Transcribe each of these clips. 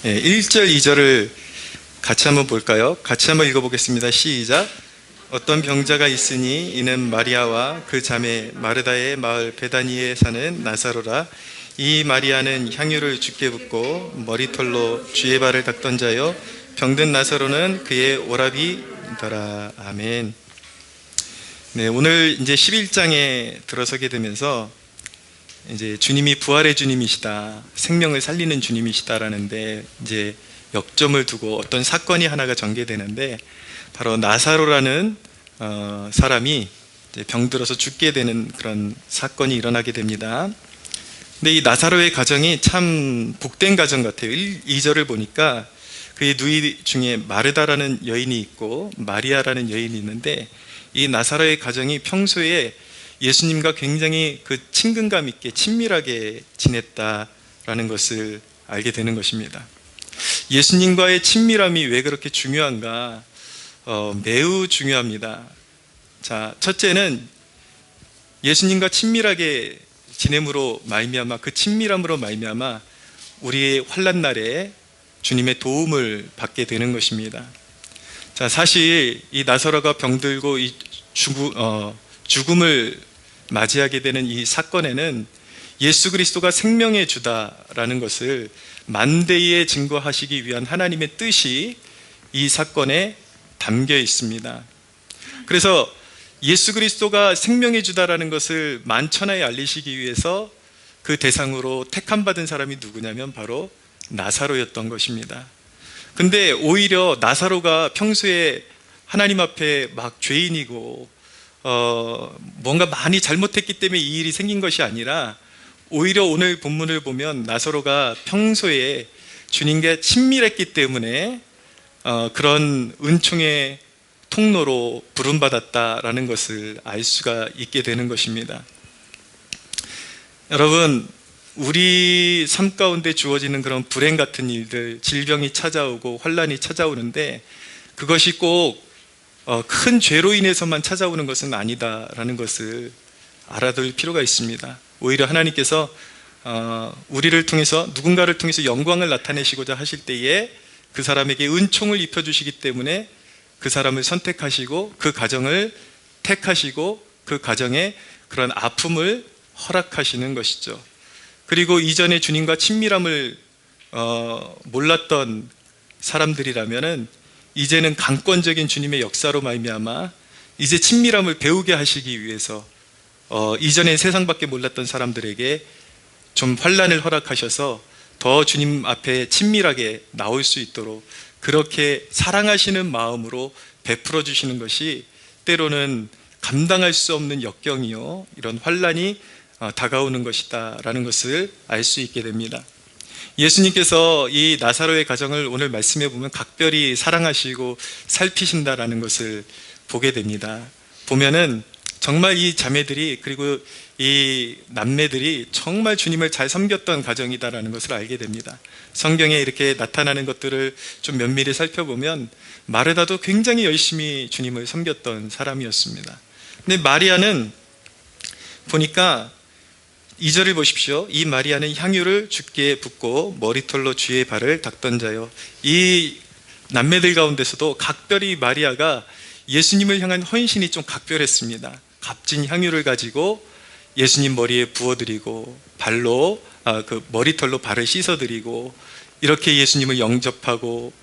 1절, 2절을 같이 한번 볼까요? 같이 한번 읽어보겠습니다. 시작. 어떤 병자가 있으니 이는 마리아와 그 자매 마르다의 마을 베다니에 사는 나사로라. 이 마리아는 향유를 주께 붓고 머리털로 주의 발을 닦던 자요, 병든 나사로는 그의 오라비더라. 아멘. 네, 오늘 이제 11장에 들어서게 되면서 이제 주님이 부활의 주님이시다, 생명을 살리는 주님이시다라는데 이제 역점을 두고 어떤 사건이 하나가 전개되는데, 바로 나사로라는 사람이 이제 병들어서 죽게 되는 그런 사건이 일어나게 됩니다. 근데 이 나사로의 가정이 참 복된 가정 같아요. 2절을 보니까 그의 누이 중에 마르다라는 여인이 있고 마리아라는 여인이 있는데, 이 나사로의 가정이 평소에 예수님과 굉장히 그 친근감 있게 친밀하게 지냈다라는 것을 알게 되는 것입니다. 예수님과의 친밀함이 왜 그렇게 중요한가? 매우 중요합니다. 자, 첫째는 예수님과 친밀하게 지냄으로 말미암아, 그 친밀함으로 말미암아 우리의 환난 날에 주님의 도움을 받게 되는 것입니다. 자, 사실 이 나사로가 병들고 이 죽음을 맞이하게 되는 이 사건에는 예수 그리스도가 생명의 주다라는 것을 만대에 증거하시기 위한 하나님의 뜻이 이 사건에 담겨 있습니다. 그래서 예수 그리스도가 생명의 주다라는 것을 만천하에 알리시기 위해서 그 대상으로 택함받은 사람이 누구냐면 바로 나사로였던 것입니다. 근데 오히려 나사로가 평소에 하나님 앞에 막 죄인이고 뭔가 많이 잘못했기 때문에 이 일이 생긴 것이 아니라, 오히려 오늘 본문을 보면 나사로가 평소에 주님과 친밀했기 때문에 그런 은총의 통로로 부름받았다라는 것을 알 수가 있게 되는 것입니다. 여러분, 우리 삶 가운데 주어지는 그런 불행 같은 일들, 질병이 찾아오고 환난이 찾아오는데 그것이 꼭 큰 죄로 인해서만 찾아오는 것은 아니다라는 것을 알아둘 필요가 있습니다. 오히려 하나님께서 우리를 통해서, 누군가를 통해서 영광을 나타내시고자 하실 때에 그 사람에게 은총을 입혀주시기 때문에 그 사람을 선택하시고 그 가정을 택하시고 그 가정에 그런 아픔을 허락하시는 것이죠. 그리고 이전에 주님과 친밀함을 몰랐던 사람들이라면은 이제는 강권적인 주님의 역사로 말미암아 이제 친밀함을 배우게 하시기 위해서 이전에 세상밖에 몰랐던 사람들에게 좀 환난을 허락하셔서 더 주님 앞에 친밀하게 나올 수 있도록 그렇게 사랑하시는 마음으로 베풀어 주시는 것이 때로는 감당할 수 없는 역경이요, 이런 환난이 다가오는 것이다 라는 것을 알 수 있게 됩니다. 예수님께서 이 나사로의 가정을 오늘 말씀해 보면 각별히 사랑하시고 살피신다라는 것을 보게 됩니다. 보면은 정말 이 자매들이, 그리고 이 남매들이 정말 주님을 잘 섬겼던 가정이다라는 것을 알게 됩니다. 성경에 이렇게 나타나는 것들을 좀 면밀히 살펴보면 마르다도 굉장히 열심히 주님을 섬겼던 사람이었습니다. 근데 마리아는 보니까 2절을 보십시오. 이 마리아는 향유를 주께 붓고 머리털로 주의 발을 닦던 자요. 이 남매들 가운데서도 각별히 마리아가 예수님을 향한 헌신이 좀 각별했습니다. 값진 향유를 가지고 예수님 머리에 부어드리고 발로 그 머리털로 발을 씻어드리고 이렇게 예수님을 영접하고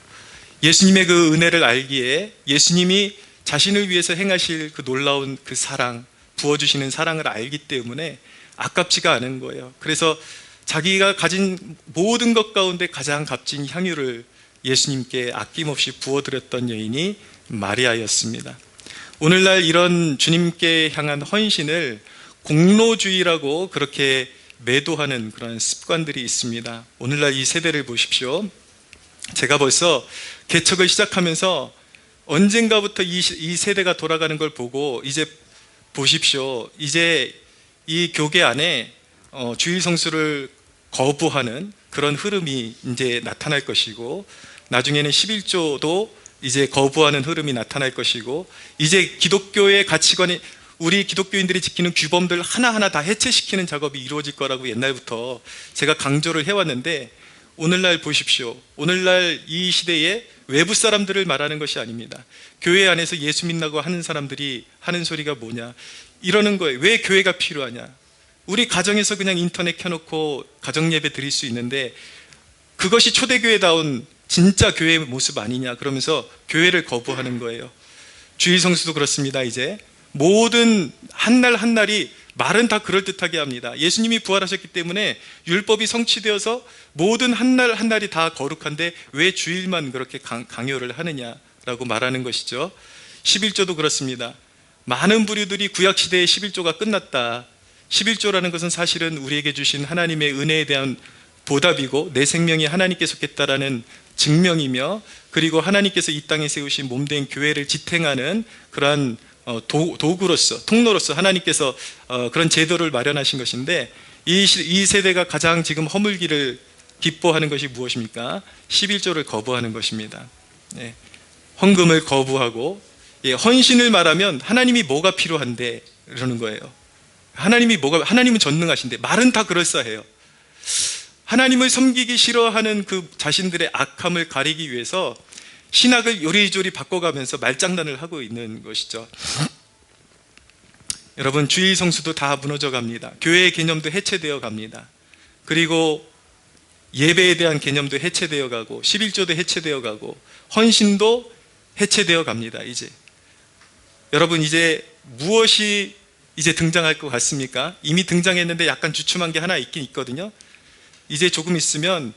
예수님의 그 은혜를 알기에 예수님이 자신을 위해서 행하실 그 놀라운 그 사랑, 부어주시는 사랑을 알기 때문에 아깝지가 않은 거예요. 그래서 자기가 가진 모든 것 가운데 가장 값진 향유를 예수님께 아낌없이 부어드렸던 여인이 마리아였습니다. 오늘날 이런 주님께 향한 헌신을 공로주의라고 그렇게 매도하는 그런 습관들이 있습니다. 오늘날 이 세대를 보십시오. 제가 벌써 개척을 시작하면서 언젠가부터 이 세대가 돌아가는 걸 보고 이제 보십시오. 이제 이 교계 안에 주일 성수를 거부하는 그런 흐름이 이제 나타날 것이고, 나중에는 11조도 이제 거부하는 흐름이 나타날 것이고, 이제 기독교의 가치관이, 우리 기독교인들이 지키는 규범들 하나하나 다 해체시키는 작업이 이루어질 거라고 옛날부터 제가 강조를 해왔는데, 오늘날 보십시오. 오늘날 이 시대에 외부 사람들을 말하는 것이 아닙니다. 교회 안에서 예수 믿는다고 하는 사람들이 하는 소리가 뭐냐, 이러는 거예요. 왜 교회가 필요하냐? 우리 가정에서 그냥 인터넷 켜놓고 가정 예배 드릴 수 있는데 그것이 초대교회다운 진짜 교회의 모습 아니냐, 그러면서 교회를 거부하는 거예요. 주일 성수도 그렇습니다. 이제 모든 한날 한날이 말은 다 그럴듯하게 합니다. 예수님이 부활하셨기 때문에 율법이 성취되어서 모든 한날 한날이 다 거룩한데 왜 주일만 그렇게 강요를 하느냐라고 말하는 것이죠. 11조도 그렇습니다. 많은 부류들이 구약시대에 11조가 끝났다. 11조라는 것은 사실은 우리에게 주신 하나님의 은혜에 대한 보답이고 내 생명이 하나님께 속했다라는 증명이며, 그리고 하나님께서 이 땅에 세우신 몸된 교회를 지탱하는 그러한 도구로서, 통로로서 하나님께서 그런 제도를 마련하신 것인데, 이 세대가 가장 지금 허물기를 기뻐하는 것이 무엇입니까? 11조를 거부하는 것입니다. 예, 헌금을 거부하고, 예, 헌신을 말하면 하나님이 뭐가 필요한데 이러는 거예요. 하나님은 전능하신데 말은 다 그럴싸해요. 하나님을 섬기기 싫어하는 그 자신들의 악함을 가리기 위해서 신학을 요리조리 바꿔가면서 말장난을 하고 있는 것이죠. 여러분, 주일 성수도 다 무너져 갑니다. 교회의 개념도 해체되어 갑니다. 그리고 예배에 대한 개념도 해체되어 가고 11조도 해체되어 가고 헌신도 해체되어 갑니다. 이제 여러분, 이제 무엇이 이제 등장할 것 같습니까? 이미 등장했는데 약간 주춤한 게 하나 있긴 있거든요. 이제 조금 있으면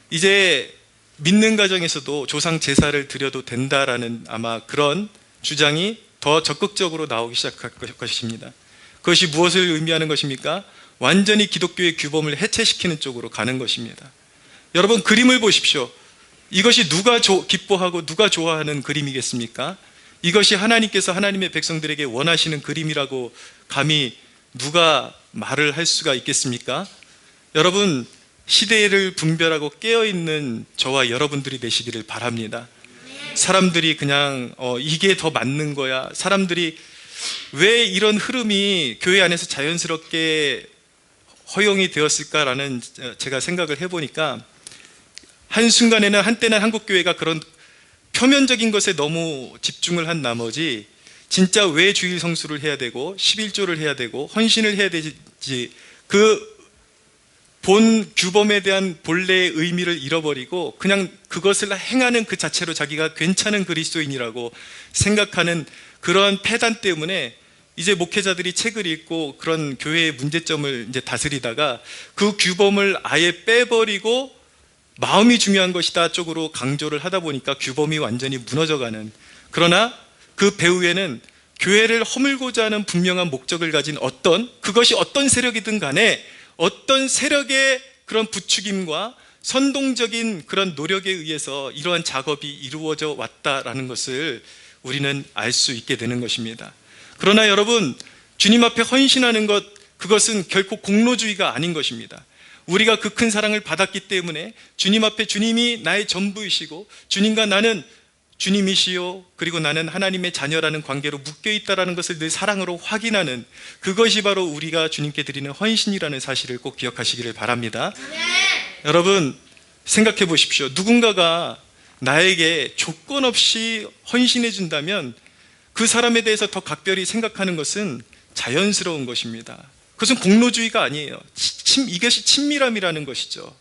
이제 믿는 가정에서도 조상 제사를 드려도 된다라는 아마 그런 주장이 더 적극적으로 나오기 시작할 것입니다. 그것이 무엇을 의미하는 것입니까? 완전히 기독교의 규범을 해체시키는 쪽으로 가는 것입니다. 여러분, 그림을 보십시오. 이것이 누가 기뻐하고 누가 좋아하는 그림이겠습니까? 이것이 하나님께서 하나님의 백성들에게 원하시는 그림이라고 감히 누가 말을 할 수가 있겠습니까? 여러분, 시대를 분별하고 깨어있는 저와 여러분들이 되시기를 바랍니다. 사람들이 그냥 이게 더 맞는 거야, 사람들이 왜 이런 흐름이 교회 안에서 자연스럽게 허용이 되었을까라는 제가 생각을 해보니까, 한때는 한국교회가 그런 표면적인 것에 너무 집중을 한 나머지 진짜 왜 주일 성수를 해야 되고 11조를 해야 되고 헌신을 해야 되지, 그 본 규범에 대한 본래의 의미를 잃어버리고 그냥 그것을 행하는 그 자체로 자기가 괜찮은 그리스도인이라고 생각하는 그러한 패단 때문에 이제 목회자들이 책을 읽고 그런 교회의 문제점을 이제 다스리다가 그 규범을 아예 빼버리고 마음이 중요한 것이다 쪽으로 강조를 하다 보니까 규범이 완전히 무너져가는, 그러나 그 배후에는 교회를 허물고자 하는 분명한 목적을 가진 그것이 어떤 세력이든 간에 어떤 세력의 그런 부추김과 선동적인 그런 노력에 의해서 이러한 작업이 이루어져 왔다라는 것을 우리는 알 수 있게 되는 것입니다. 그러나 여러분, 주님 앞에 헌신하는 것, 그것은 결코 공로주의가 아닌 것입니다. 우리가 그 큰 사랑을 받았기 때문에 주님 앞에 주님이 나의 전부이시고 주님과 나는 주님이시요 그리고 나는 하나님의 자녀라는 관계로 묶여있다는 것을 늘 사랑으로 확인하는, 그것이 바로 우리가 주님께 드리는 헌신이라는 사실을 꼭 기억하시기를 바랍니다. 여러분, 생각해 보십시오. 누군가가 나에게 조건 없이 헌신해 준다면 그 사람에 대해서 더 각별히 생각하는 것은 자연스러운 것입니다. 그것은 공로주의가 아니에요. 이것이 친밀함이라는 것이죠.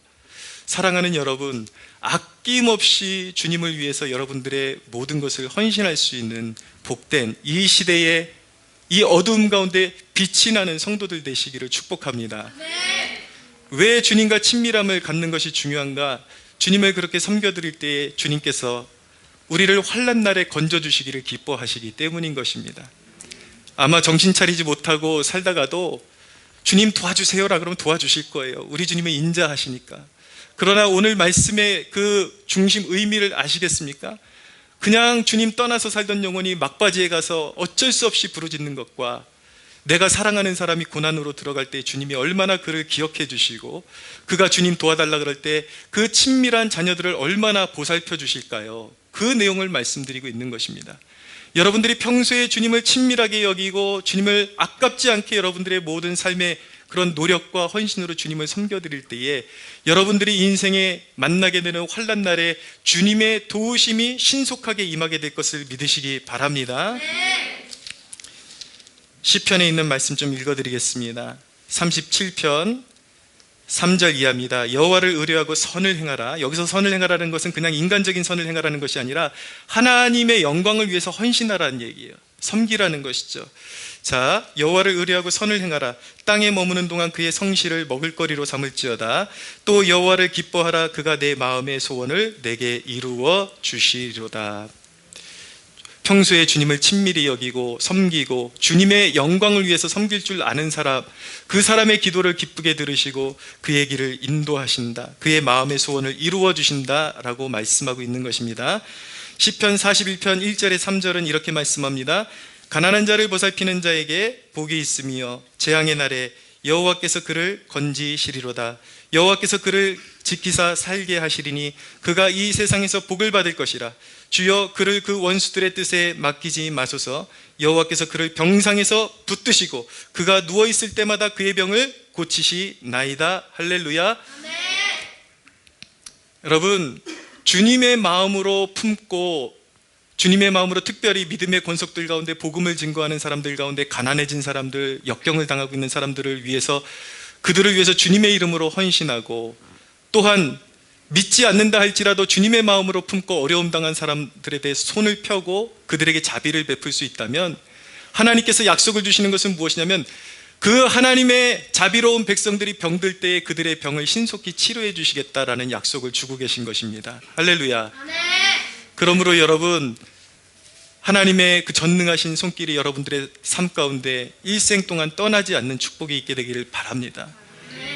사랑하는 여러분, 아낌없이 주님을 위해서 여러분들의 모든 것을 헌신할 수 있는 복된 이 시대의 이 어두움 가운데 빛이 나는 성도들 되시기를 축복합니다. 왜 주님과 친밀함을 갖는 것이 중요한가? 주님을 그렇게 섬겨드릴 때에 주님께서 우리를 환난 날에 건져주시기를 기뻐하시기 때문인 것입니다. 아마 정신 차리지 못하고 살다가도 주님 도와주세요라 그러면 도와주실 거예요. 우리 주님은 인자하시니까. 그러나 오늘 말씀의 그 중심 의미를 아시겠습니까? 그냥 주님 떠나서 살던 영혼이 막바지에 가서 어쩔 수 없이 부르짖는 것과 내가 사랑하는 사람이 고난으로 들어갈 때 주님이 얼마나 그를 기억해 주시고 그가 주님 도와달라 그럴 때 그 친밀한 자녀들을 얼마나 보살펴 주실까요? 그 내용을 말씀드리고 있는 것입니다. 여러분들이 평소에 주님을 친밀하게 여기고 주님을 아깝지 않게 여러분들의 모든 삶의 그런 노력과 헌신으로 주님을 섬겨드릴 때에 여러분들이 인생에 만나게 되는 환난 날에 주님의 도우심이 신속하게 임하게 될 것을 믿으시기 바랍니다. 시편에 있는 말씀 좀 읽어드리겠습니다. 37편 3절 이하입니다. 여호와를 의뢰하고 선을 행하라. 여기서 선을 행하라는 것은 그냥 인간적인 선을 행하라는 것이 아니라 하나님의 영광을 위해서 헌신하라는 얘기예요. 섬기라는 것이죠. 자, 여호와를 의뢰하고 선을 행하라. 땅에 머무는 동안 그의 성실을 먹을거리로 삼을지어다. 또 여호와를 기뻐하라. 그가 내 마음의 소원을 내게 이루어 주시리로다. 평소에 주님을 친밀히 여기고 섬기고 주님의 영광을 위해서 섬길 줄 아는 사람, 그 사람의 기도를 기쁘게 들으시고 그의 길을 인도하신다. 그의 마음의 소원을 이루어 주신다라고 말씀하고 있는 것입니다. 시편 41편 1절에 3절은 이렇게 말씀합니다. 가난한 자를 보살피는 자에게 복이 있으며 재앙의 날에 여호와께서 그를 건지시리로다. 여호와께서 그를 지키사 살게 하시리니 그가 이 세상에서 복을 받을 것이라. 주여 그를 그 원수들의 뜻에 맡기지 마소서. 여호와께서 그를 병상에서 붙드시고 그가 누워있을 때마다 그의 병을 고치시나이다. 할렐루야. 아멘. 여러분, 주님의 마음으로 품고 주님의 마음으로 특별히 믿음의 권속들 가운데 복음을 증거하는 사람들 가운데 가난해진 사람들, 역경을 당하고 있는 사람들을 위해서, 그들을 위해서 주님의 이름으로 헌신하고, 또한 믿지 않는다 할지라도 주님의 마음으로 품고 어려움 당한 사람들에 대해 손을 펴고 그들에게 자비를 베풀 수 있다면, 하나님께서 약속을 주시는 것은 무엇이냐면 그 하나님의 자비로운 백성들이 병들 때에 그들의 병을 신속히 치료해 주시겠다라는 약속을 주고 계신 것입니다. 할렐루야. 아멘. 그러므로 여러분, 하나님의 그 전능하신 손길이 여러분들의 삶 가운데 일생 동안 떠나지 않는 축복이 있게 되기를 바랍니다.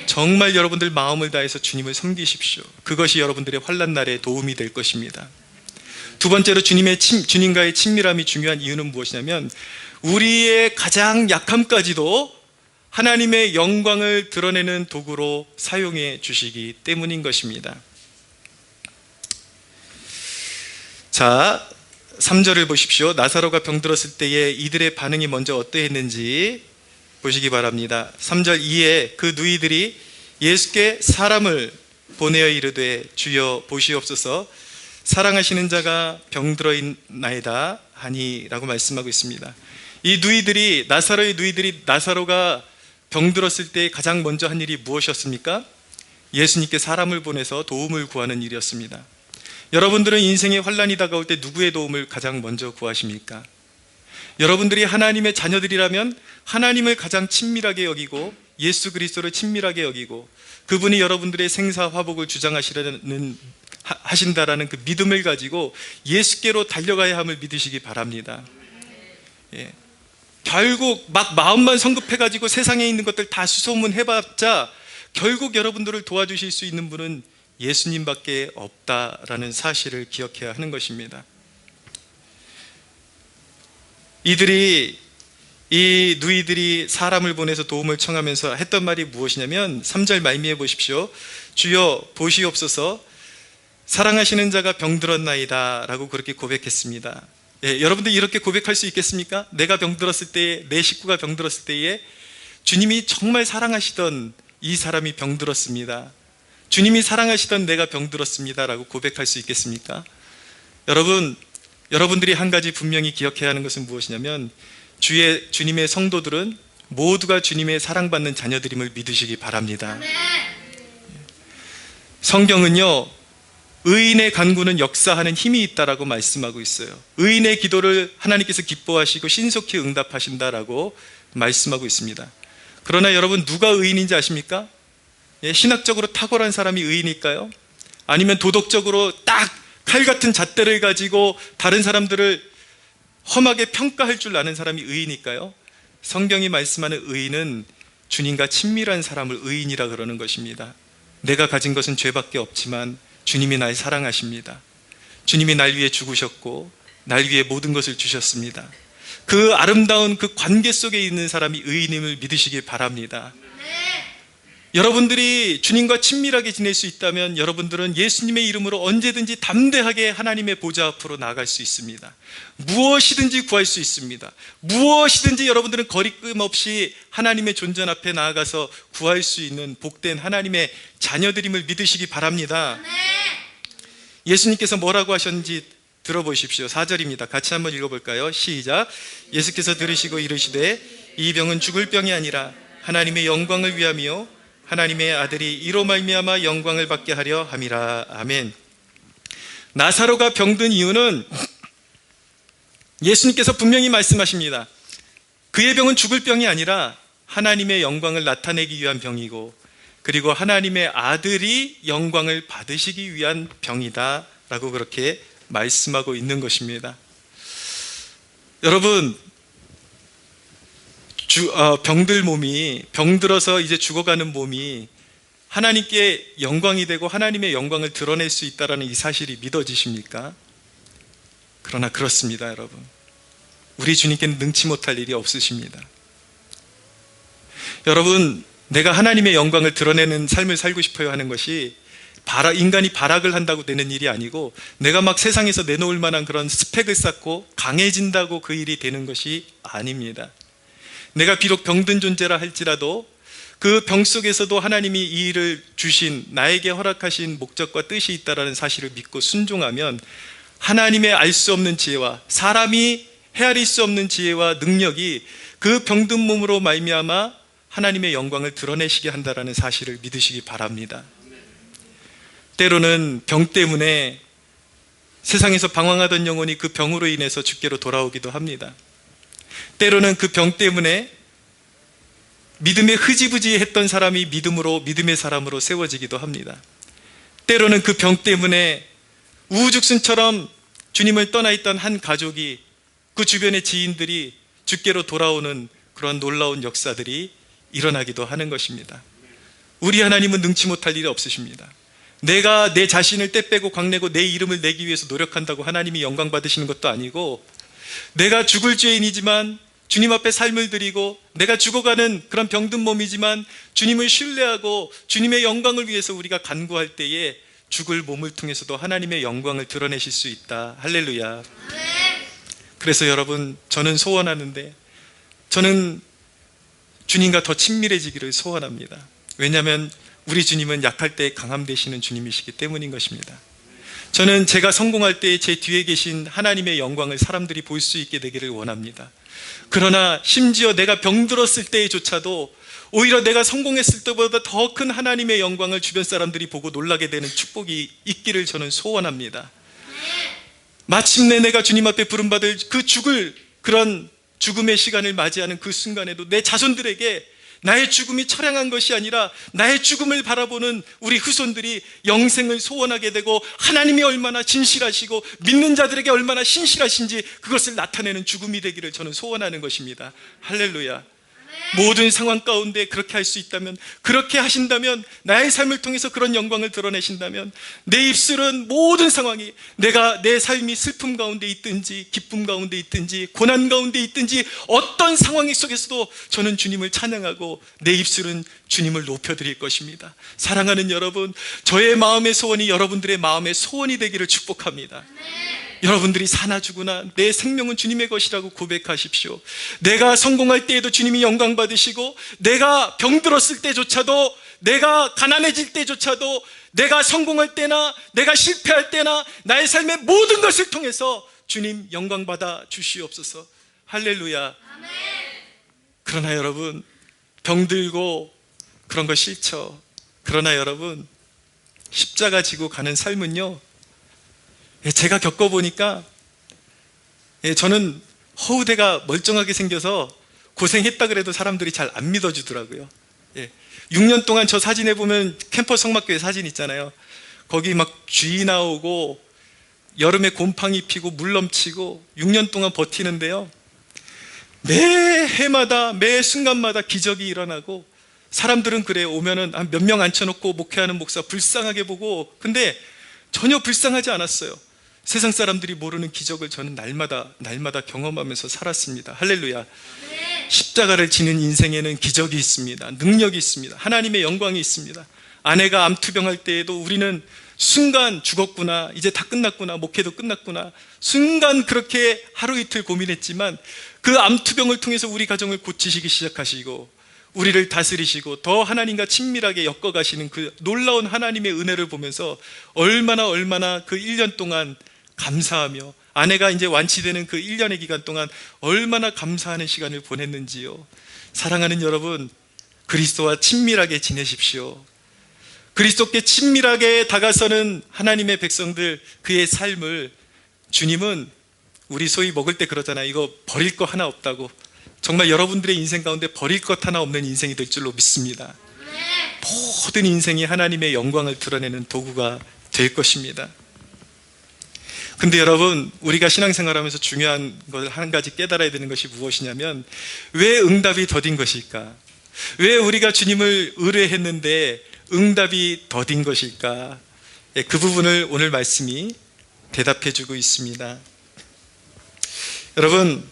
정말 여러분들 마음을 다해서 주님을 섬기십시오. 그것이 여러분들의 환난 날에 도움이 될 것입니다. 두 번째로 주님과의 친밀함이 중요한 이유는 무엇이냐면 우리의 가장 약함까지도 하나님의 영광을 드러내는 도구로 사용해 주시기 때문인 것입니다. 자, 3절을 보십시오. 나사로가 병들었을 때에 이들의 반응이 먼저 어떠했는지 보시기 바랍니다. 3절 이에 그 누이들이 예수께 사람을 보내어 이르되 주여 보시옵소서, 사랑하시는 자가 병들어 있나이다 하니 라고 말씀하고 있습니다. 이 누이들이, 나사로의 누이들이 나사로가 병들었을 때 가장 먼저 한 일이 무엇이었습니까? 예수님께 사람을 보내서 도움을 구하는 일이었습니다. 여러분들은 인생의 환난이 다가올 때 누구의 도움을 가장 먼저 구하십니까? 여러분들이 하나님의 자녀들이라면 하나님을 가장 친밀하게 여기고 예수 그리스도를 친밀하게 여기고 그분이 여러분들의 생사화복을 하신다라는 그 믿음을 가지고 예수께로 달려가야 함을 믿으시기 바랍니다. 예. 결국 막 마음만 성급해가지고 세상에 있는 것들 다 수소문해봤자 결국 여러분들을 도와주실 수 있는 분은 예수님밖에 없다라는 사실을 기억해야 하는 것입니다. 이 누이들이 사람을 보내서 도움을 청하면서 했던 말이 무엇이냐면 3절 말미에 보십시오. 주여 보시옵소서, 사랑하시는 자가 병들었나이다 라고 그렇게 고백했습니다. 예, 여러분들 이렇게 고백할 수 있겠습니까? 내가 병들었을 때에, 내 식구가 병들었을 때에 주님이 정말 사랑하시던 이 사람이 병들었습니다, 주님이 사랑하시던 내가 병들었습니다 라고 고백할 수 있겠습니까? 여러분들이 한 가지 분명히 기억해야 하는 것은 무엇이냐면 주님의 성도들은 모두가 주님의 사랑받는 자녀들임을 믿으시기 바랍니다. 성경은요, 의인의 간구는 역사하는 힘이 있다라고 말씀하고 있어요. 의인의 기도를 하나님께서 기뻐하시고 신속히 응답하신다라고 말씀하고 있습니다. 그러나 여러분, 누가 의인인지 아십니까? 예, 신학적으로 탁월한 사람이 의인일까요? 아니면 도덕적으로 딱 칼 같은 잣대를 가지고 다른 사람들을 험하게 평가할 줄 아는 사람이 의인일까요? 성경이 말씀하는 의인은 주님과 친밀한 사람을 의인이라 그러는 것입니다. 내가 가진 것은 죄밖에 없지만 주님이 날 사랑하십니다. 주님이 날 위해 죽으셨고 날 위해 모든 것을 주셨습니다. 그 아름다운 그 관계 속에 있는 사람이 의인임을 믿으시길 바랍니다. 여러분들이 주님과 친밀하게 지낼 수 있다면 여러분들은 예수님의 이름으로 언제든지 담대하게 하나님의 보좌 앞으로 나아갈 수 있습니다. 무엇이든지 구할 수 있습니다. 무엇이든지 여러분들은 거리낌 없이 하나님의 존전 앞에 나아가서 구할 수 있는 복된 하나님의 자녀들임을 믿으시기 바랍니다. 예수님께서 뭐라고 하셨는지 들어보십시오. 4절입니다. 같이 한번 읽어볼까요? 시작. 예수께서 들으시고 이르시되 이 병은 죽을 병이 아니라 하나님의 영광을 위함이요 하나님의 아들이 이로 말미암아 영광을 받게 하려 함이라. 아멘. 나사로가 병든 이유는 예수님께서 분명히 말씀하십니다. 그의 병은 죽을 병이 아니라 하나님의 영광을 나타내기 위한 병이고 그리고 하나님의 아들이 영광을 받으시기 위한 병이다 라고 그렇게 말씀하고 있는 것입니다. 여러분, 병들 몸이, 병들어서 이제 죽어가는 몸이 하나님께 영광이 되고 하나님의 영광을 드러낼 수 있다는 이 사실이 믿어지십니까? 그러나 그렇습니다, 여러분. 우리 주님께는 능치 못할 일이 없으십니다. 여러분, 내가 하나님의 영광을 드러내는 삶을 살고 싶어요 하는 것이 인간이 발악을 한다고 되는 일이 아니고 내가 막 세상에서 내놓을 만한 그런 스펙을 쌓고 강해진다고 그 일이 되는 것이 아닙니다. 내가 비록 병든 존재라 할지라도 그 병 속에서도 하나님이 이 일을 주신, 나에게 허락하신 목적과 뜻이 있다는 사실을 믿고 순종하면 하나님의 알 수 없는 지혜와 사람이 헤아릴 수 없는 지혜와 능력이 그 병든 몸으로 말미암아 하나님의 영광을 드러내시게 한다는 사실을 믿으시기 바랍니다. 때로는 병 때문에 세상에서 방황하던 영혼이 그 병으로 인해서 주께로 돌아오기도 합니다. 때로는 그 병 때문에 믿음에 흐지부지했던 사람이 믿음의 사람으로 세워지기도 합니다. 때로는 그 병 때문에 우후죽순처럼 주님을 떠나 있던 한 가족이 그 주변의 지인들이 주께로 돌아오는 그런 놀라운 역사들이 일어나기도 하는 것입니다. 우리 하나님은 능치 못할 일이 없으십니다. 내가 내 자신을 떼 빼고 광내고 내 이름을 내기 위해서 노력한다고 하나님이 영광 받으시는 것도 아니고 내가 죽을 죄인이지만 주님 앞에 삶을 드리고 내가 죽어가는 그런 병든 몸이지만 주님을 신뢰하고 주님의 영광을 위해서 우리가 간구할 때에 죽을 몸을 통해서도 하나님의 영광을 드러내실 수 있다. 할렐루야. 그래서 여러분, 저는 소원하는데 저는 주님과 더 친밀해지기를 소원합니다. 왜냐하면 우리 주님은 약할 때 강함 되시는 주님이시기 때문인 것입니다. 저는 제가 성공할 때 제 뒤에 계신 하나님의 영광을 사람들이 볼 수 있게 되기를 원합니다. 그러나 심지어 내가 병들었을 때조차도 오히려 내가 성공했을 때보다 더 큰 하나님의 영광을 주변 사람들이 보고 놀라게 되는 축복이 있기를 저는 소원합니다. 마침내 내가 주님 앞에 부름받을 그런 죽음의 시간을 맞이하는 그 순간에도 내 자손들에게 나의 죽음이 처량한 것이 아니라 나의 죽음을 바라보는 우리 후손들이 영생을 소원하게 되고 하나님이 얼마나 진실하시고 믿는 자들에게 얼마나 신실하신지 그것을 나타내는 죽음이 되기를 저는 소원하는 것입니다. 할렐루야. 모든 상황 가운데 그렇게 할 수 있다면, 그렇게 하신다면, 나의 삶을 통해서 그런 영광을 드러내신다면 내 입술은 모든 상황이, 내가 내 삶이 슬픔 가운데 있든지 기쁨 가운데 있든지 고난 가운데 있든지 어떤 상황 속에서도 저는 주님을 찬양하고 내 입술은 주님을 높여드릴 것입니다. 사랑하는 여러분, 저의 마음의 소원이 여러분들의 마음의 소원이 되기를 축복합니다. 여러분들이 사나 죽으나 내 생명은 주님의 것이라고 고백하십시오. 내가 성공할 때에도 주님이 영광 받으시고, 내가 병들었을 때조차도, 내가 가난해질 때조차도, 내가 성공할 때나 내가 실패할 때나 나의 삶의 모든 것을 통해서 주님 영광 받아 주시옵소서. 할렐루야. 아멘. 그러나 여러분, 병들고 그런 거 싫죠. 그러나 여러분, 십자가 지고 가는 삶은요, 제가 겪어보니까 저는 허우대가 멀쩡하게 생겨서 고생했다 그래도 사람들이 잘 안 믿어주더라고요. 6년 동안 저 사진에 보면 캠퍼스 성막교회 사진 있잖아요. 거기 막 쥐 나오고 여름에 곰팡이 피고 물 넘치고 6년 동안 버티는데요, 매 해마다 매 순간마다 기적이 일어나고 사람들은 그래요. 오면은 몇 명 앉혀놓고 목회하는 목사 불쌍하게 보고, 근데 전혀 불쌍하지 않았어요. 세상 사람들이 모르는 기적을 저는 날마다 경험하면서 살았습니다. 할렐루야. 십자가를 지는 인생에는 기적이 있습니다. 능력이 있습니다. 하나님의 영광이 있습니다. 아내가 암투병할 때에도 우리는 순간 죽었구나, 이제 다 끝났구나, 목회도 끝났구나, 순간 그렇게 하루 이틀 고민했지만 그 암투병을 통해서 우리 가정을 고치시기 시작하시고 우리를 다스리시고 더 하나님과 친밀하게 엮어가시는 그 놀라운 하나님의 은혜를 보면서 얼마나 그 1년 동안 감사하며, 아내가 이제 완치되는 그 1년의 기간 동안 얼마나 감사하는 시간을 보냈는지요. 사랑하는 여러분, 그리스도와 친밀하게 지내십시오. 그리스도께 친밀하게 다가서는 하나님의 백성들, 그의 삶을 주님은 우리 소위 먹을 때 그러잖아요. 이거 버릴 거 하나 없다고. 정말 여러분들의 인생 가운데 버릴 것 하나 없는 인생이 될 줄로 믿습니다. 모든 인생이 하나님의 영광을 드러내는 도구가 될 것입니다. 근데 여러분, 우리가 신앙생활하면서 중요한 걸 한 가지 깨달아야 되는 것이 무엇이냐면, 왜 응답이 더딘 것일까? 왜 우리가 주님을 의뢰했는데 응답이 더딘 것일까? 그 부분을 오늘 말씀이 대답해 주고 있습니다. 여러분,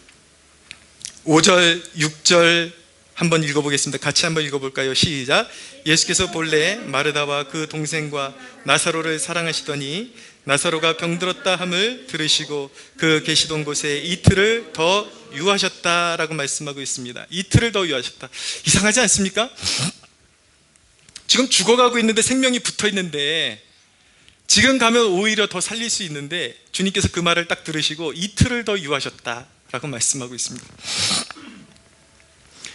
5절, 6절 한번 읽어보겠습니다. 같이 한번 읽어볼까요? 시작. 예수께서 본래 마르다와 그 동생과 나사로를 사랑하시더니 나사로가 병들었다 함을 들으시고 그 계시던 곳에 이틀을 더 유하셨다라고 말씀하고 있습니다. 이틀을 더 유하셨다. 이상하지 않습니까? 지금 죽어가고 있는데, 생명이 붙어 있는데, 지금 가면 오히려 더 살릴 수 있는데 주님께서 그 말을 딱 들으시고 이틀을 더 유하셨다라고 말씀하고 있습니다.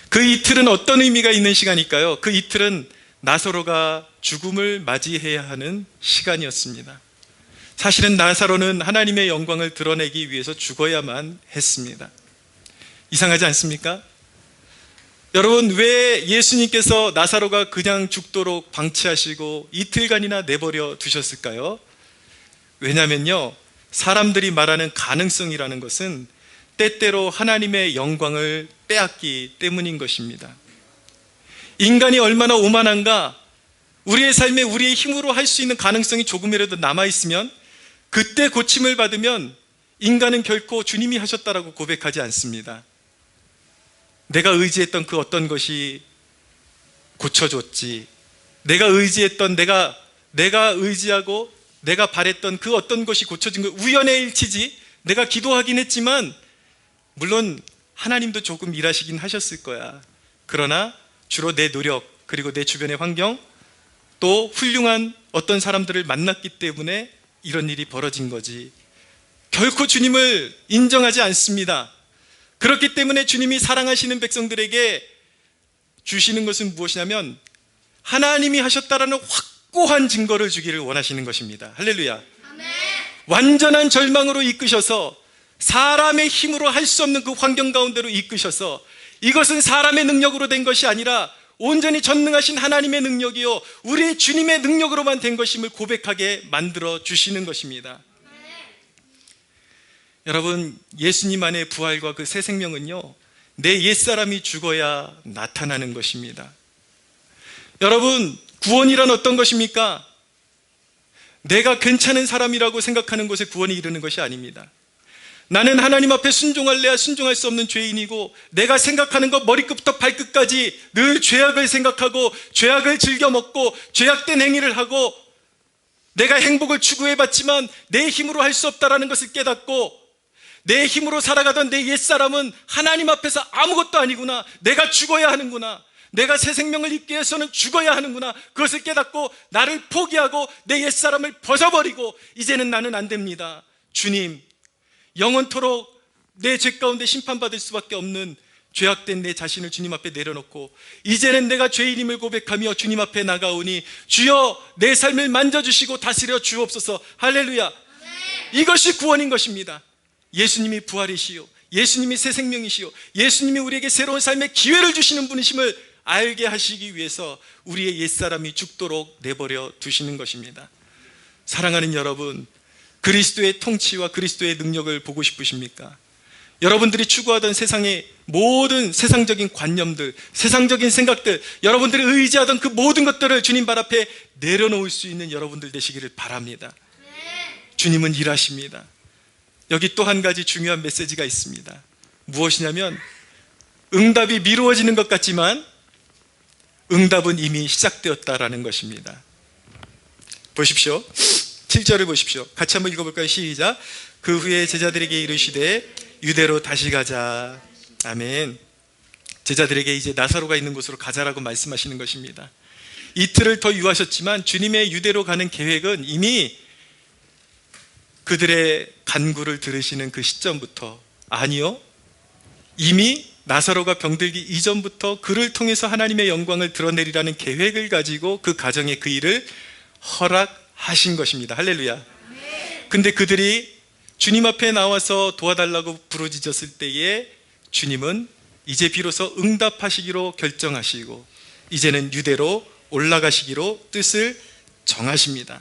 그 이틀은 어떤 의미가 있는 시간일까요? 그 이틀은 나사로가 죽음을 맞이해야 하는 시간이었습니다. 사실은 나사로는 하나님의 영광을 드러내기 위해서 죽어야만 했습니다. 이상하지 않습니까? 여러분, 왜 예수님께서 나사로가 그냥 죽도록 방치하시고 이틀간이나 내버려 두셨을까요? 왜냐면요, 사람들이 말하는 가능성이라는 것은 때때로 하나님의 영광을 빼앗기 때문인 것입니다. 인간이 얼마나 오만한가, 우리의 삶에 우리의 힘으로 할 수 있는 가능성이 조금이라도 남아있으면 그때 고침을 받으면 인간은 결코 주님이 하셨다라고 고백하지 않습니다. 내가 의지했던 그 어떤 것이 고쳐줬지, 내가 의지했던, 내가 의지하고 내가 바랬던 그 어떤 것이 고쳐진 거 우연의 일치지, 내가 기도하긴 했지만 물론 하나님도 조금 일하시긴 하셨을 거야. 그러나 주로 내 노력, 그리고 내 주변의 환경, 또 훌륭한 어떤 사람들을 만났기 때문에 이런 일이 벌어진 거지, 결코 주님을 인정하지 않습니다. 그렇기 때문에 주님이 사랑하시는 백성들에게 주시는 것은 무엇이냐면 하나님이 하셨다라는 확고한 증거를 주기를 원하시는 것입니다. 할렐루야. 아멘. 완전한 절망으로 이끄셔서, 사람의 힘으로 할 수 없는 그 환경 가운데로 이끄셔서, 이것은 사람의 능력으로 된 것이 아니라 온전히 전능하신 하나님의 능력이요 우리 주님의 능력으로만 된 것임을 고백하게 만들어 주시는 것입니다. 여러분, 예수님 안의 부활과 그 새 생명은요, 내 옛사람이 죽어야 나타나는 것입니다. 여러분, 구원이란 어떤 것입니까? 내가 괜찮은 사람이라고 생각하는 것에 구원이 이르는 것이 아닙니다. 나는 하나님 앞에 순종할래야 순종할 수 없는 죄인이고, 내가 생각하는 것 머리끝부터 발끝까지 늘 죄악을 생각하고 죄악을 즐겨 먹고 죄악된 행위를 하고, 내가 행복을 추구해봤지만 내 힘으로 할 수 없다라는 것을 깨닫고, 내 힘으로 살아가던 내 옛사람은 하나님 앞에서 아무것도 아니구나, 내가 죽어야 하는구나, 내가 새 생명을 입기 위해서는 죽어야 하는구나, 그것을 깨닫고 나를 포기하고 내 옛사람을 벗어버리고 이제는 나는 안 됩니다. 주님, 영원토록 내 죄 가운데 심판받을 수밖에 없는 죄악된 내 자신을 주님 앞에 내려놓고 이제는 내가 죄인임을 고백하며 주님 앞에 나가오니 주여 내 삶을 만져주시고 다스려 주옵소서. 할렐루야. 이것이 구원인 것입니다. 예수님이 부활이시요, 예수님이 새 생명이시요, 예수님이 우리에게 새로운 삶의 기회를 주시는 분이심을 알게 하시기 위해서 우리의 옛사람이 죽도록 내버려 두시는 것입니다. 사랑하는 여러분, 그리스도의 통치와 그리스도의 능력을 보고 싶으십니까? 여러분들이 추구하던 세상의 모든 세상적인 관념들, 세상적인 생각들, 여러분들이 의지하던 그 모든 것들을 주님 발 앞에 내려놓을 수 있는 여러분들 되시기를 바랍니다. 주님은 일하십니다. 여기 또 한 가지 중요한 메시지가 있습니다. 무엇이냐면 응답이 미루어지는 것 같지만 응답은 이미 시작되었다라는 것입니다. 보십시오. 7절을 보십시오. 같이 한번 읽어볼까요? 시작. 그 후에 제자들에게 이르시되 유대로 다시 가자. 아멘. 제자들에게 이제 나사로가 있는 곳으로 가자라고 말씀하시는 것입니다. 이틀을 더 유하셨지만 주님의 유대로 가는 계획은 이미 그들의 간구를 들으시는 그 시점부터, 아니요, 이미 나사로가 병들기 이전부터 그를 통해서 하나님의 영광을 드러내리라는 계획을 가지고 그 가정에 그 일을 허락하신 것입니다. 할렐루야. 근데 그들이 주님 앞에 나와서 도와달라고 부르짖었을 때에 주님은 이제 비로소 응답하시기로 결정하시고 이제는 유대로 올라가시기로 뜻을 정하십니다.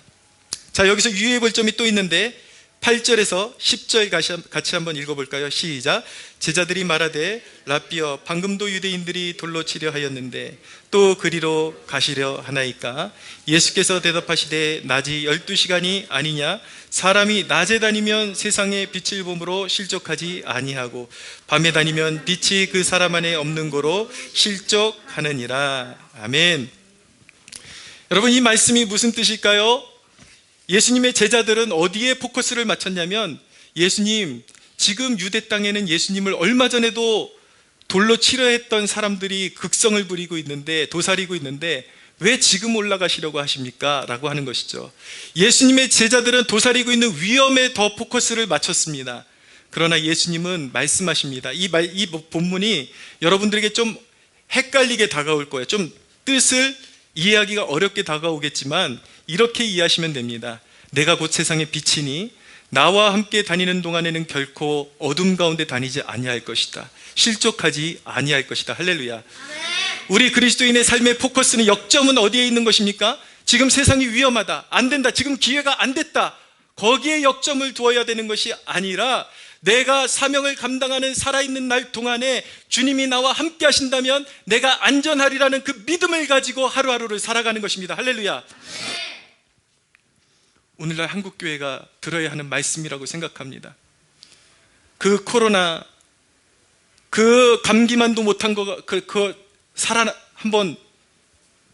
자, 여기서 유의해 볼 점이 또 있는데 8절에서 10절 같이 한번 읽어볼까요? 시작. 제자들이 말하되 라삐어 방금도 유대인들이 돌로 치려 하였는데 또 그리로 가시려 하나이까? 예수께서 대답하시되 낮이 12시간이 아니냐? 사람이 낮에 다니면 세상의 빛을 봄으로 실족하지 아니하고 밤에 다니면 빛이 그 사람 안에 없는 거로 실족하느니라. 아멘. 여러분, 이 말씀이 무슨 뜻일까요? 예수님의 제자들은 어디에 포커스를 맞췄냐면, 예수님, 지금 유대 땅에는 예수님을 얼마 전에도 돌로 치려 했던 사람들이 극성을 부리고 있는데, 도사리고 있는데 왜 지금 올라가시려고 하십니까? 라고 하는 것이죠. 예수님의 제자들은 도사리고 있는 위험에 더 포커스를 맞췄습니다. 그러나 예수님은 말씀하십니다. 이 본문이 여러분들에게 좀 헷갈리게 다가올 거예요. 좀 뜻을 이해하기가 어렵게 다가오겠지만 이렇게 이해하시면 됩니다. 내가 곧 세상의 빛이니 나와 함께 다니는 동안에는 결코 어둠 가운데 다니지 아니할 것이다. 실족하지 아니할 것이다. 할렐루야. 우리 그리스도인의 삶의 포커스는, 역점은 어디에 있는 것입니까? 지금 세상이 위험하다, 안 된다, 지금 기회가 안 됐다, 거기에 역점을 두어야 되는 것이 아니라 내가 사명을 감당하는 살아있는 날 동안에 주님이 나와 함께 하신다면 내가 안전하리라는 그 믿음을 가지고 하루하루를 살아가는 것입니다. 할렐루야. 오늘날 한국교회가 들어야 하는 말씀이라고 생각합니다. 그 코로나, 그 감기만도 못한 거, 살아 한번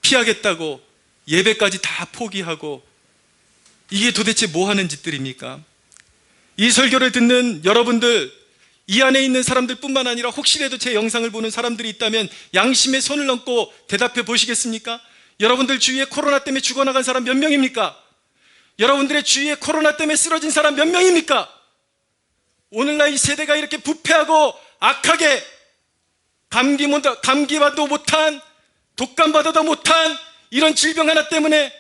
피하겠다고 예배까지 다 포기하고, 이게 도대체 뭐 하는 짓들입니까? 이 설교를 듣는 여러분들, 이 안에 있는 사람들 뿐만 아니라 혹시라도 제 영상을 보는 사람들이 있다면 양심에 손을 얹고 대답해 보시겠습니까? 여러분들 주위에 코로나 때문에 죽어나간 사람 몇 명입니까? 여러분들의 주위에 코로나 때문에 쓰러진 사람 몇 명입니까? 오늘날 이 세대가 이렇게 부패하고 악하게 감기만도 못한, 독감받아도 못한 이런 질병 하나 때문에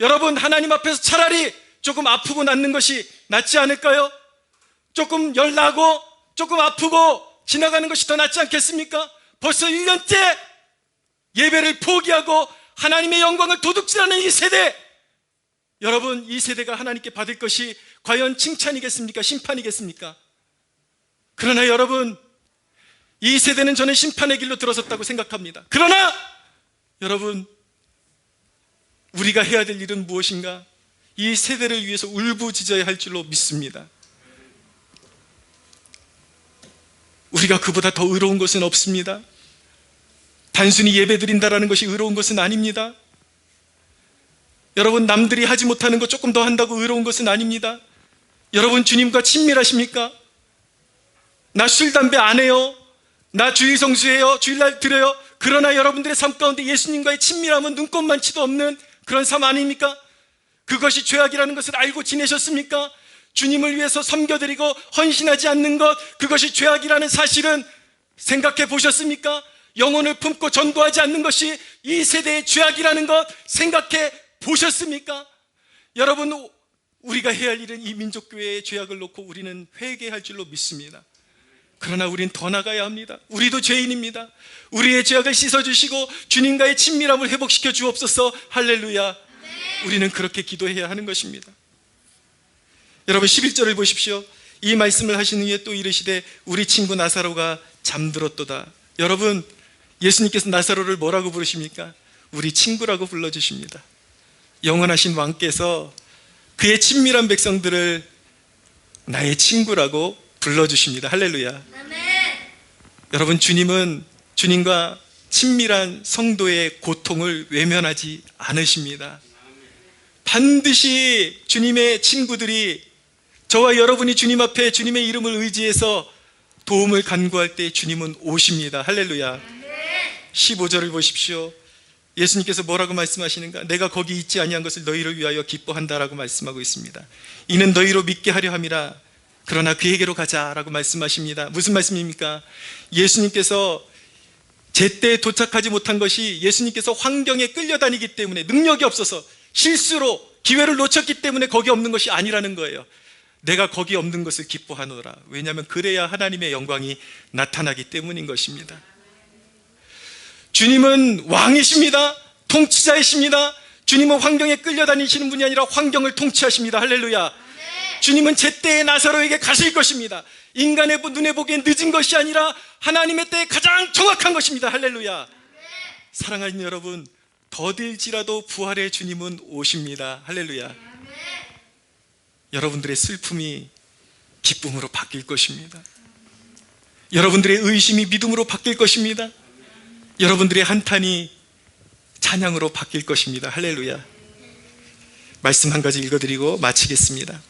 여러분, 하나님 앞에서 차라리 조금 아프고 낫는 것이 낫지 않을까요? 조금 열나고 조금 아프고 지나가는 것이 더 낫지 않겠습니까? 벌써 1년째 예배를 포기하고 하나님의 영광을 도둑질하는 이 세대, 여러분, 이 세대가 하나님께 받을 것이 과연 칭찬이겠습니까? 심판이겠습니까? 그러나 여러분, 이 세대는 저는 심판의 길로 들어섰다고 생각합니다. 그러나 여러분, 우리가 해야 될 일은 무엇인가? 이 세대를 위해서 울부짖어야 할 줄로 믿습니다. 우리가 그보다 더 의로운 것은 없습니다. 단순히 예배드린다라는 것이 의로운 것은 아닙니다. 여러분, 남들이 하지 못하는 것 조금 더 한다고 의로운 것은 아닙니다. 여러분, 주님과 친밀하십니까? 나 술, 담배 안 해요. 나 주일 성수해요. 주일날 드려요. 그러나 여러분들의 삶 가운데 예수님과의 친밀함은 눈꼽만치도 없는 그런 삶 아닙니까? 그것이 죄악이라는 것을 알고 지내셨습니까? 주님을 위해서 섬겨드리고 헌신하지 않는 것, 그것이 죄악이라는 사실은 생각해 보셨습니까? 영혼을 품고 전도하지 않는 것이 이 세대의 죄악이라는 것 생각해 보셨습니까? 여러분, 우리가 해야 할 일은 이 민족교회의 죄악을 놓고 우리는 회개할 줄로 믿습니다. 그러나 우린 더 나가야 합니다. 우리도 죄인입니다. 우리의 죄악을 씻어주시고 주님과의 친밀함을 회복시켜 주옵소서. 할렐루야. 우리는 그렇게 기도해야 하는 것입니다. 여러분, 11절을 보십시오. 이 말씀을 하신 후에 또 이르시되 우리 친구 나사로가 잠들었도다. 여러분, 예수님께서 나사로를 뭐라고 부르십니까? 우리 친구라고 불러주십니다. 영원하신 왕께서 그의 친밀한 백성들을 나의 친구라고 불러주십니다. 할렐루야. 여러분, 주님은 주님과 친밀한 성도의 고통을 외면하지 않으십니다. 반드시 주님의 친구들이, 저와 여러분이 주님 앞에 주님의 이름을 의지해서 도움을 간구할 때 주님은 오십니다. 할렐루야. 15절을 보십시오. 예수님께서 뭐라고 말씀하시는가? 내가 거기 있지 아니한 것을 너희를 위하여 기뻐한다라고 말씀하고 있습니다. 이는 너희로 믿게 하려 함이라. 그러나 그에게로 가자라고 말씀하십니다. 무슨 말씀입니까? 예수님께서 제때에 도착하지 못한 것이 예수님께서 환경에 끌려다니기 때문에, 능력이 없어서 실수로 기회를 놓쳤기 때문에 거기 없는 것이 아니라는 거예요. 내가 거기 없는 것을 기뻐하노라. 왜냐하면 그래야 하나님의 영광이 나타나기 때문인 것입니다. 주님은 왕이십니다. 통치자이십니다. 주님은 환경에 끌려다니시는 분이 아니라 환경을 통치하십니다. 할렐루야. 주님은 제때에 나사로에게 가실 것입니다. 인간의 눈에 보기엔 늦은 것이 아니라 하나님의 때에 가장 정확한 것입니다. 할렐루야. 사랑하는 여러분, 더딜지라도 부활의 주님은 오십니다. 할렐루야. 여러분들의 슬픔이 기쁨으로 바뀔 것입니다. 여러분들의 의심이 믿음으로 바뀔 것입니다. 여러분들의 한탄이 찬양으로 바뀔 것입니다. 할렐루야. 말씀 한 가지 읽어드리고 마치겠습니다.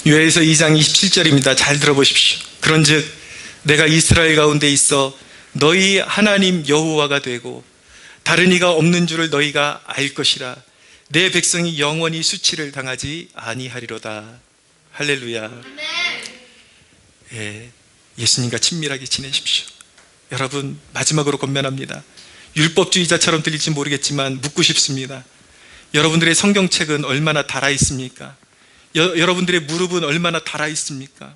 요엘서 2장 27절입니다. 잘 들어보십시오. 그런즉 내가 이스라엘 가운데 있어 너희 하나님 여호와가 되고 다른 이가 없는 줄을 너희가 알 것이라. 내 백성이 영원히 수치를 당하지 아니하리로다. 할렐루야. 예, 예수님과 친밀하게 지내십시오. 여러분, 마지막으로 권면합니다. 율법주의자처럼 들릴지 모르겠지만 묻고 싶습니다. 여러분들의 성경책은 얼마나 달아 있습니까? 여러분들의 무릎은 얼마나 달아 있습니까?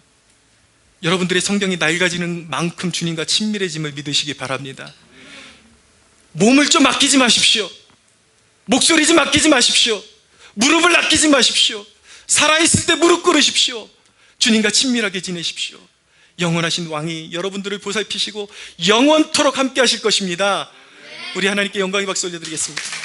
여러분들의 성경이 낡아지는 만큼 주님과 친밀해짐을 믿으시기 바랍니다. 몸을 좀 아끼지 마십시오. 목소리 좀 아끼지 마십시오. 무릎을 아끼지 마십시오. 살아있을 때 무릎 꿇으십시오. 주님과 친밀하게 지내십시오. 영원하신 왕이 여러분들을 보살피시고 영원토록 함께 하실 것입니다. 우리 하나님께 영광의 박수 올려드리겠습니다.